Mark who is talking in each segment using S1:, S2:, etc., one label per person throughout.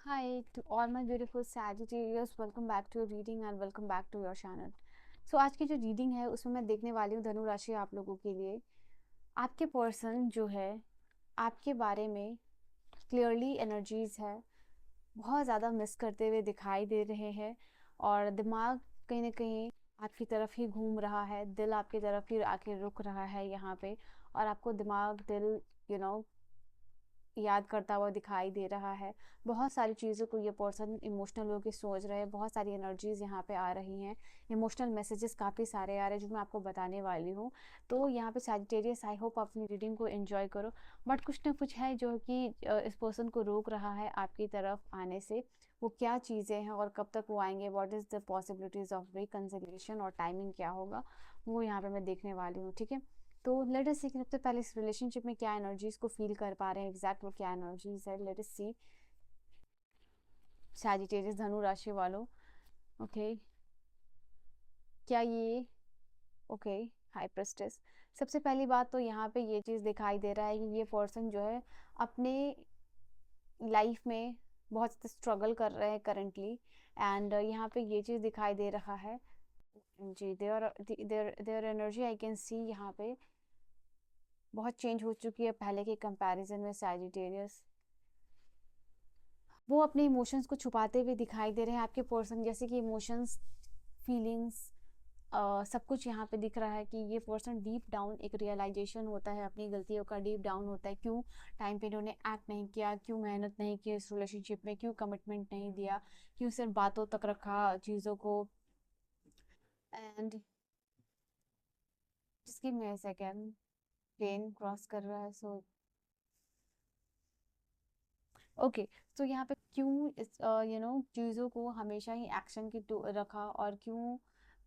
S1: Hi to all my beautiful Sagittarius, welcome back to your reading and welcome back to your channel. So आज की जो reading है उसमें मैं देखने वाली हूँ धनु राशि आप लोगों के लिए। आपके पर्सन जो है आपके बारे में क्लियरली एनर्जीज है बहुत ज़्यादा मिस करते हुए दिखाई दे रहे हैं और दिमाग कहीं ना कहीं आपकी तरफ ही घूम रहा है, दिल आपकी तरफ ही आके रुक रहा है यहाँ पे। और आपको दिमाग दिल यू नो याद करता हुआ दिखाई दे रहा है। बहुत सारी चीज़ों को ये पर्सन इमोशनल होकर सोच रहे हैं, बहुत सारी एनर्जीज यहाँ पे आ रही हैं, इमोशनल मैसेजेस काफ़ी सारे आ रहे हैं जो मैं आपको बताने वाली हूँ। तो यहाँ पे सैजिटेरियस, आई होप अपनी रीडिंग को एंजॉय करो। बट कुछ ना कुछ है जो कि इस पर्सन को रोक रहा है आपकी तरफ आने से। वो क्या चीज़ें हैं और कब तक वो आएंगे, what is the possibilities of reconciliation और टाइमिंग क्या होगा, वो यहाँ पे मैं देखने वाली हूँ। ठीक है, तो लेट अस सी कि सबसे पहले इस रिलेशनशिप में क्या एनर्जीज को फील कर पा रहे हैं, एग्जैक्ट वो क्या एनर्जीज है। लेट अस सी सैजिटेरियस धनु राशि वालों। ओके, क्या ये ओके हाई प्रेस्टेस। सबसे पहली बात तो यहाँ पे ये चीज़ दिखाई दे रहा है कि ये पर्सन जो है अपने लाइफ में बहुत स्ट्रगल कर रहे हैं करंटली। एंड यहाँ पे ये चीज़ दिखाई दे रहा है जी, their energy I can see यहाँ पे बहुत चेंज हो चुकी है पहले के कंपैरिजन में। सैजिटेरियस वो अपने इमोशंस को छुपाते हुए दिखाई दे रहे हैं आपके पर्सन, जैसे कि इमोशंस, फीलिंग्स, सब कुछ यहाँ पे दिख रहा है कि ये पर्सन डीप डाउन एक रियलाइजेशन होता है अपनी गलतियों का, डीप डाउन होता है क्यों टाइम पे इन्होंने एक्ट नहीं किया, क्यों मेहनत नहीं की इस रिलेशनशिप में, क्यों कमिटमेंट नहीं दिया, क्यों सिर्फ बातों तक रखा चीज़ों को। And just give me a second, plane cross कर रहा है सो ओके। तो यहाँ पे क्यों इस चीज़ों को हमेशा ही एक्शन की तो रखा, और क्यों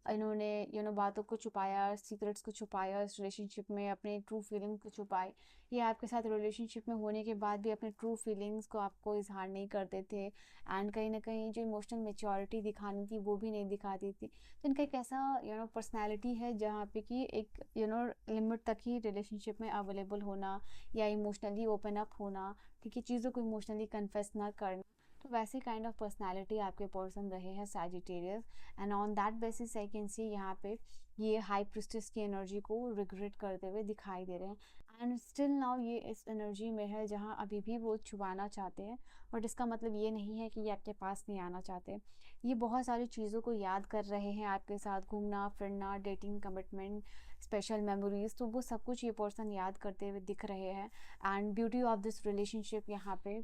S1: इन्होंने बातों को छुपाया, सीक्रेट्स को छुपाया इस रिलेशनशिप में, अपने ट्रू फीलिंग को छुपाए। ये आपके साथ रिलेशनशिप में होने के बाद भी अपने ट्रू फीलिंग्स को आपको इजहार नहीं करते थे, एंड कहीं ना कहीं जो इमोशनल मेच्योरिटी दिखानी थी वो भी नहीं दिखाती थी। तो इनका एक ऐसा पर्सनैलिटी है जहाँ पे कि एक लिमिट तक ही रिलेशनशिप में अवेलेबल होना या इमोशनली ओपन अप होना, ठीक है, चीज़ों को इमोशनली कन्फेस ना करना। तो वैसे काइंड ऑफ पर्सनालिटी आपके पर्सन रहे हैं Sagittarius. And on that basis I can see यहाँ पे ये हाई प्रिस्टेस की एनर्जी को रिग्रेट करते हुए दिखाई दे रहे हैं। एंड स्टिल नाउ ये इस एनर्जी में है जहाँ अभी भी वो छुपाना चाहते हैं, बट इसका मतलब ये नहीं है कि ये आपके पास नहीं आना चाहते। ये बहुत सारी चीज़ों को याद कर रहे हैं आपके साथ, घूमना फिरना, डेटिंग, कमिटमेंट, स्पेशल मेमोरीज, तो वो सब कुछ ये पर्सन याद करते हुए दिख रहे हैं। And beauty of this relationship यहाँ पे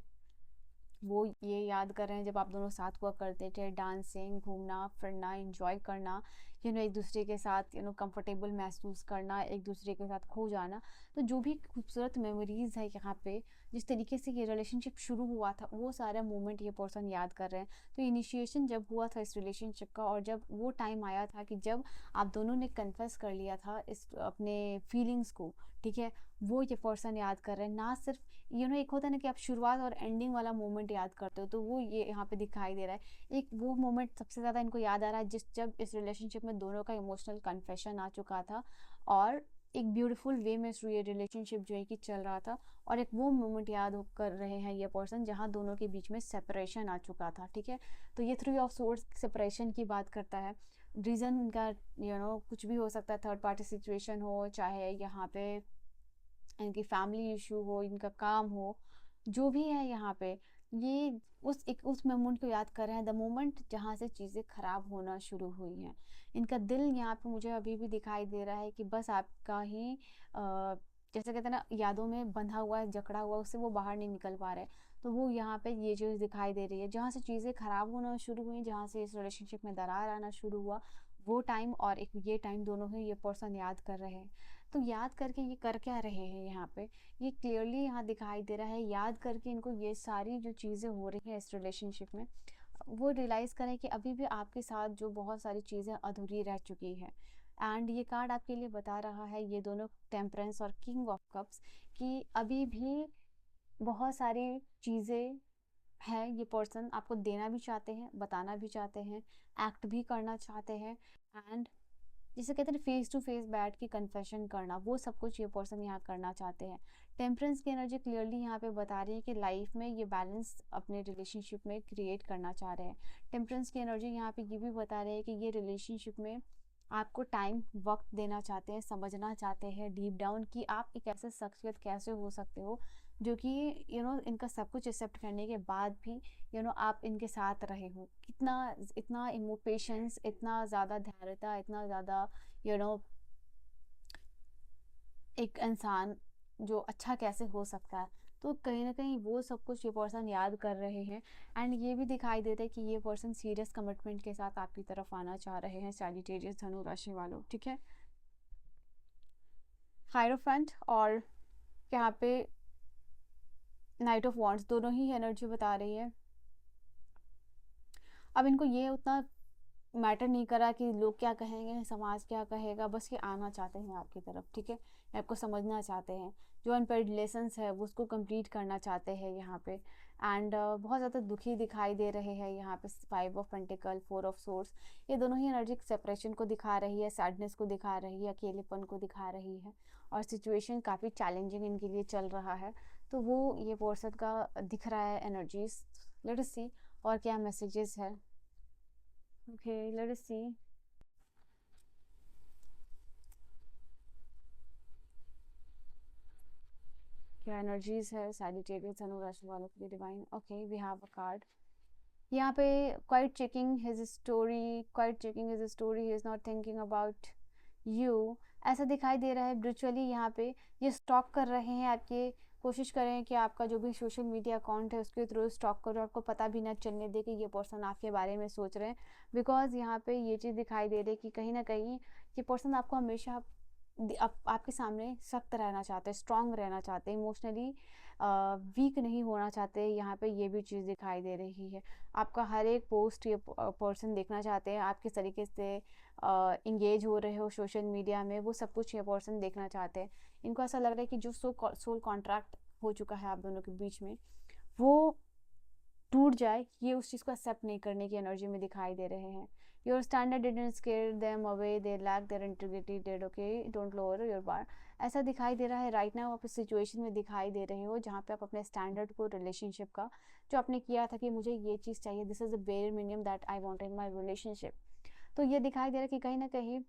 S1: वो ये याद कर रहे हैं जब आप दोनों साथ हुआ करते थे, डांसिंग, घूमना फिरना, एंजॉय करना, एक दूसरे के साथ कंफर्टेबल महसूस करना, एक दूसरे के साथ खो जाना। तो जो भी खूबसूरत मेमोरीज है यहाँ पे, जिस तरीके से ये रिलेशनशिप शुरू हुआ था, वो सारा मोमेंट ये पर्सन याद कर रहे हैं। तो इनिशिएशन जब हुआ था इस रिलेशनशिप का, और जब वो टाइम आया था कि जब आप दोनों ने कन्फेस कर लिया था इस अपने फीलिंग्स को, ठीक है, वो ये पर्सन याद कर रहे हैं। ना सिर्फ एक होता है ना कि आप शुरुआत और एंडिंग वाला मोमेंट याद करते हो, तो वो ये यहाँ पे दिखाई दे रहा है। एक वो मोमेंट सबसे ज़्यादा इनको याद आ रहा है जब इस रिलेशनशिप में दोनों का इमोशनल कन्फेशन आ चुका था, और एक ब्यूटीफुल वे में ये रिलेशनशिप जो है कि चल रहा था। और एक वो मोमेंट याद कर रहे हैं ये पर्सन जहाँ दोनों के बीच में सेपरेशन आ चुका था, ठीक है। तो ये थ्री ऑफ सोर्स सेपरेशन की बात करता है। रीज़न इनका कुछ भी हो सकता है, थर्ड पार्टी सिचुएशन हो, चाहे यहाँ पे इनकी फैमिली इशू हो, इनका काम हो, जो भी है यहाँ पे, ये उस मोमेंट को याद कर रहे हैं, द मोमेंट जहाँ से चीज़ें खराब होना शुरू हुई हैं। इनका दिल यहाँ पे मुझे अभी भी दिखाई दे रहा है कि बस आपका ही जैसे कहते हैं ना, यादों में बंधा हुआ है, जकड़ा हुआ, उससे वो बाहर नहीं निकल पा रहे। तो वो यहाँ पे ये चीज़ दिखाई दे रही है, जहाँ से चीज़ें खराब होना शुरू हुई, जहाँ से इस रिलेशनशिप में दरार आना शुरू हुआ, वो टाइम और एक ये टाइम, दोनों ही ये पर्सन याद कर रहे हैं। तो याद करके ये कर क्या रहे हैं यहाँ पे, ये क्लियरली यहाँ दिखाई दे रहा है। याद करके इनको ये सारी जो चीज़ें हो रही हैं इस रिलेशनशिप में, वो रियलाइज़ करें कि अभी भी आपके साथ जो बहुत सारी चीज़ें अधूरी रह चुकी हैं। एंड ये कार्ड आपके लिए बता रहा है, ये दोनों टेम्परेंस और किंग ऑफ कप्स, कि अभी भी बहुत सारी चीज़ें हैं, ये पर्सन आपको देना भी चाहते हैं, बताना भी चाहते हैं, एक्ट भी करना चाहते हैं। एंड जिसे कहते हैं फेस टू फेस बैठ के कन्फेशन करना, वो सब कुछ ये पर्सन यहाँ करना चाहते हैं। टेम्परेंस की एनर्जी क्लियरली यहाँ पे बता रही है कि लाइफ में ये बैलेंस अपने रिलेशनशिप में क्रिएट करना चाह रहे हैं। टेम्परेंस की एनर्जी यहाँ पे ये भी बता रही है कि ये रिलेशनशिप में आपको टाइम वक्त देना चाहते हैं, समझना चाहते हैं डीप डाउन कि आप एक ऐसे शख्सियत कैसे हो सकते हो जो कि इनका सब कुछ एक्सेप्ट करने के बाद भी आप इनके साथ रहे हो। कितना इतना पेशेंस, इतना ज़्यादा धैर्यता, इतना ज़्यादा यू नो एक इंसान जो अच्छा कैसे हो सकता है। तो कहीं ना कहीं वो सब कुछ ये पर्सन याद कर रहे हैं। एंड ये भी दिखाई देता है कि ये पर्सन सीरियस कमिटमेंट के साथ आपकी तरफ आना चाह रहे हैं, सैजिटेरियस धनु राशि वालों, ठीक है। हायरोफेंट और यहाँ पे नाइट ऑफ वॉन्ड्स दोनों ही एनर्जी बता रही है। अब इनको ये उतना मैटर नहीं करा कि लोग क्या कहेंगे, समाज क्या कहेगा, बस ये आना चाहते हैं आपकी तरफ, ठीक है। आपको समझना चाहते हैं, जो अनपेड लेसन्स है वो उसको कंप्लीट करना चाहते हैं यहाँ पे। एंड बहुत ज़्यादा दुखी दिखाई दे रहे हैं यहाँ पे। 5 ऑफ पेंटिकल, 4 ऑफ सोर्स, ये दोनों ही एनर्जी सेपरेशन को दिखा रही है, सैडनेस को दिखा रही है, अकेलेपन को दिखा रही है। और सिचुएशन काफ़ी चैलेंजिंग इनके लिए चल रहा है। तो वो ये पर्सन का दिख रहा है एनर्जीज। लेट अस सी और क्या मैसेजेस है। Okay, let us see. क्या एनर्जीज है सैजिटेरियस धनु राशि वालों के लिए divine. Okay, we have a card यहाँ पे। Quite checking his story, quite checking his story, he is not thinking about you, ऐसा दिखाई दे रहा है। ब्रिचुअली यहाँ पे ये स्टॉक कर रहे हैं आपके। कोशिश करें कि आपका जो भी सोशल मीडिया अकाउंट है उसके थ्रू स्टॉक करो, आपको पता भी ना चलने दे कि ये पर्सन आपके बारे में सोच रहे हैं। बिकॉज यहाँ पे ये चीज़ दिखाई दे रही है कि कहीं ना कहीं ये पर्सन आपको हमेशा आपके सामने सख्त रहना चाहते हैं, स्ट्रांग रहना चाहते हैं, इमोशनली वीक नहीं होना चाहते। यहाँ पे ये भी चीज़ दिखाई दे रही है। आपका हर एक पोस्ट ये पर्सन देखना चाहते हैं, आप किस तरीके से इंगेज हो रहे हो सोशल मीडिया में, वो सब कुछ ये पर्सन देखना चाहते हैं। इनको ऐसा लग रहा है कि जो सोल कॉन्ट्रैक्ट हो चुका है आप दोनों के बीच में वो टूट जाए, ये उस चीज़ को एक्सेप्ट नहीं करने की एनर्जी में दिखाई दे रहे हैं। Your standard didn't scare them away, they lack their integrity, dead okay, don't lower your bar, ऐसा दिखाई दे रहा है। राइट नाउ आप इस सिचुएशन में दिखाई दे रहे हो जहाँ पे आप अपने स्टैंडर्ड को, रिलेशनशिप का जो आपने किया था कि मुझे ये चीज़ चाहिए, this is the bare minimum that I want in my relationship, तो ये दिखाई दे रहा है कि कहीं ना कहीं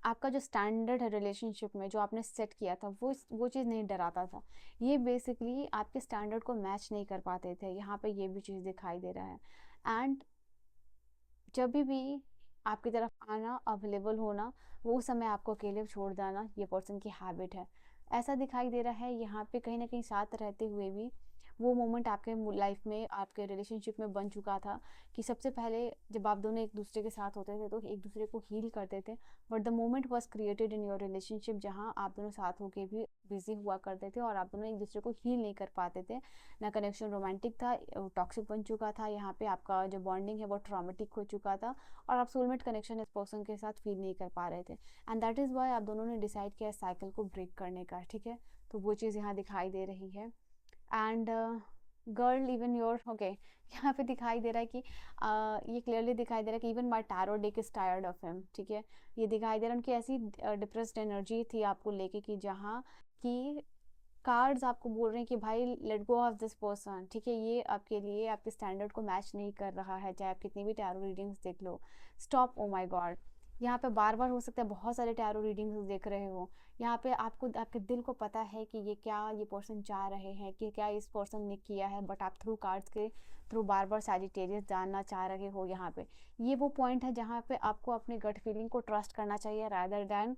S1: आपका जो स्टैंडर्ड है रिलेशनशिप में, जो आपने सेट किया था, वो चीज़ नहीं डराता था। ये बेसिकली आपके स्टैंडर्ड को मैच नहीं कर पाते थे। यहाँ पे ये भी चीज़ दिखाई दे रहा है। एंड जब भी आपकी तरफ आना, अवेलेबल होना, वो समय आपको अकेले छोड़ देना, ये पर्सन की हैबिट है। ऐसा दिखाई दे रहा है यहाँ पे कहीं ना कहीं साथ रहते हुए भी वो मोमेंट आपके लाइफ में, आपके रिलेशनशिप में बन चुका था कि सबसे पहले जब आप दोनों एक दूसरे के साथ होते थे तो एक दूसरे को हील करते थे। But the moment was created in your relationship जहाँ आप दोनों साथ होके भी बिजी हुआ करते थे और आप दोनों एक दूसरे को हील नहीं कर पाते थे। ना कनेक्शन रोमांटिक था, टॉक्सिक बन चुका था। यहाँ पे आपका जो बॉन्डिंग है वो ट्रॉमेटिक हो चुका था और आप सोलमेट कनेक्शन इस पर्सन के साथ फील नहीं कर पा रहे थे। एंड दैट इज़ वाई आप दोनों ने डिसाइड किया इस साइकिल को ब्रेक करने का, ठीक है। तो वो चीज़ यहाँ दिखाई दे रही है। And girl even your, okay, यहाँ पे दिखाई दे रहा है कि ये क्लियरली दिखाई दे रहा है कि even my tarot deck is tired of him, ठीक है। ये दिखाई दे रहा है उनकी ऐसी डिप्रेस्ड एनर्जी थी आपको लेके कि जहाँ की कार्ड्स आपको बोल रहे हैं कि भाई let go of this person, ठीक है। ये आपके लिए आपके स्टैंडर्ड को मैच नहीं कर रहा है, चाहे आप कितनी भी टैरो रीडिंग्स देख लो। Stop, oh my God. यहाँ पे बार बार हो सकता है बहुत सारे टैरो रीडिंग्स देख रहे हो। यहाँ पे आपको, आपके दिल को पता है कि ये क्या ये पर्सन चाह रहे हैं, कि क्या इस पर्सन ने किया है, बट आप थ्रू कार्ड्स के थ्रू बार बार सैजिटेरियस जानना चाह रहे हो। यहाँ पे ये वो पॉइंट है जहाँ पे आपको अपने गट फीलिंग को ट्रस्ट करना चाहिए रादर दैन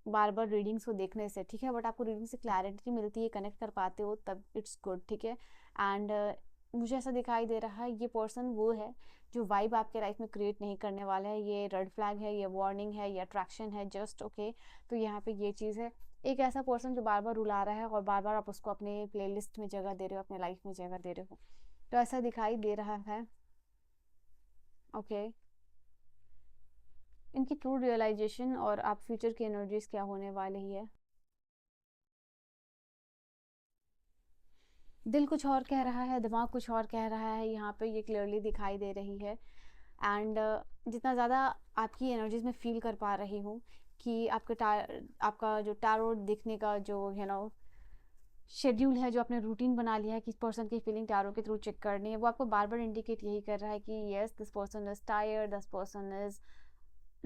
S1: बार बार रीडिंग्स को देखने से, ठीक है। बट आपको रीडिंग से क्लैरिटी मिलती है, कनेक्ट कर पाते हो, तब इट्स गुड, ठीक है। एंड मुझे ऐसा दिखाई दे रहा है ये पर्सन वो है जो वाइब आपके लाइफ में क्रिएट नहीं करने वाला है। ये रेड फ्लैग है, ये वार्निंग है, ये अट्रैक्शन है, जस्ट ओके। तो यहाँ पे ये चीज़ है, एक ऐसा पर्सन जो बार बार रुला रहा है और बार बार आप उसको अपने प्लेलिस्ट में जगह दे रहे हो, अपने लाइफ में जगह दे रहे हो, तो ऐसा दिखाई दे रहा है। ओके, इनकी ट्रू रियलाइजेशन और आप फ्यूचर की एनर्जीज क्या होने वाली है। दिल कुछ और कह रहा है, दिमाग कुछ और कह रहा है, यहाँ पे ये क्लियरली दिखाई दे रही है। एंड जितना ज़्यादा आपकी एनर्जीज में फील कर पा रही हूँ कि आपका जो टैरो दिखने का जो शेड्यूल है, जो आपने रूटीन बना लिया है कि इस पर्सन की फीलिंग टैरो के थ्रू चेक करनी है, वो आपको बार बार इंडिकेट यही कर रहा है कि yes this person is tired, this person is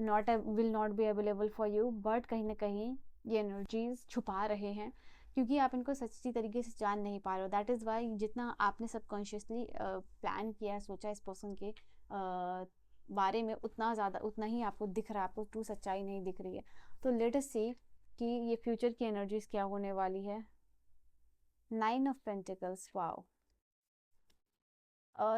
S1: not will not be available for you, but कहीं ना कहीं ये एनर्जीज छुपा रहे हैं क्योंकि आप इनको सच्ची तरीके से जान नहीं पा रहे हो। दैट इज़ वाई जितना आपने सबकॉन्शियसली प्लान किया है, सोचा इस पर्सन के बारे में, उतना ही आपको दिख रहा है, आपको ट्रू सच्चाई नहीं दिख रही है। तो लेट अस सी कि ये फ्यूचर की एनर्जीज क्या होने वाली है। 9 ऑफ पेंटिकल्स, वाओ।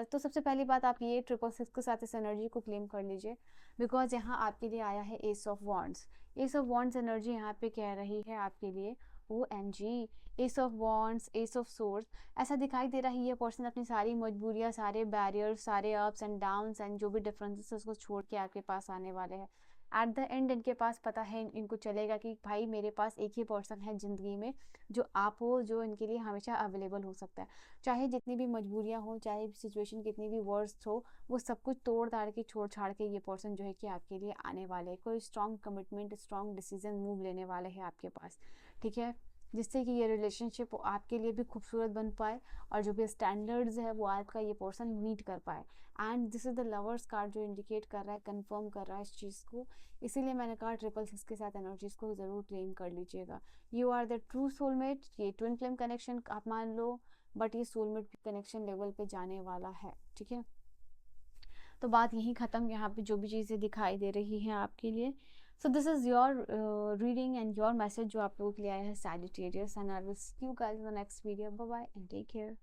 S1: तो सबसे पहली बात, आप ये 666 के साथ इस एनर्जी को क्लेम कर लीजिए, बिकॉज यहाँ आपके लिए आया है ace of wands. Ace of wands energy यहाँ पे कह रही है आपके लिए, O M G, ace of wands, ace of swords. ऐसा दिखाई दे रहा है ये पर्सन अपनी सारी मजबूरियाँ, सारे बैरियर्स, सारे अप्स एंड डाउन्स एंड जो भी डिफरेंसेस उसको छोड़ के आपके पास आने वाले हैं। एट द एंड इनके पास पता है, इनको चलेगा कि भाई मेरे पास एक ही पर्सन है ज़िंदगी में जो आप हो, जो इनके लिए हमेशा अवेलेबल हो सकता है। चाहे जितनी भी मजबूरियाँ हो, चाहे सिचुएशन कितनी भी वर्स्ट हो, वो सब कुछ तोड़ ताड़ के छोड़ छाड़ के ये पर्सन जो है कि आपके लिए आने वाले हैं। कोई strong commitment, strong decision, move लेने वाले हैं आपके पास, ठीक है, जिससे कि ये रिलेशनशिप आपके लिए भी खूबसूरत बन पाए और जो भी स्टैंडर्ड्स है वो आपका ये पर्सन मीट कर पाए। And this is the lovers card जो इंडिकेट कर रहा है, कंफर्म कर रहा है इस चीज़ को। इसीलिए मैंने कहा 666 के साथ एनर्जीज को ज़रूर क्लेम कर लीजिएगा। You are the true soulmate, ये ट्विन फ्लेम कनेक्शन आप मान लो, बट ये सोलमेट कनेक्शन लेवल पे जाने वाला है, ठीक है। तो बात यहीं ख़त्म, यहाँ पे जो भी चीज़ें दिखाई दे रही हैं आपके लिए। So this is your reading and your message जो आप लोगों के लिए आया है Sagittarius, and I will see you guys in the next video. Bye bye and take care.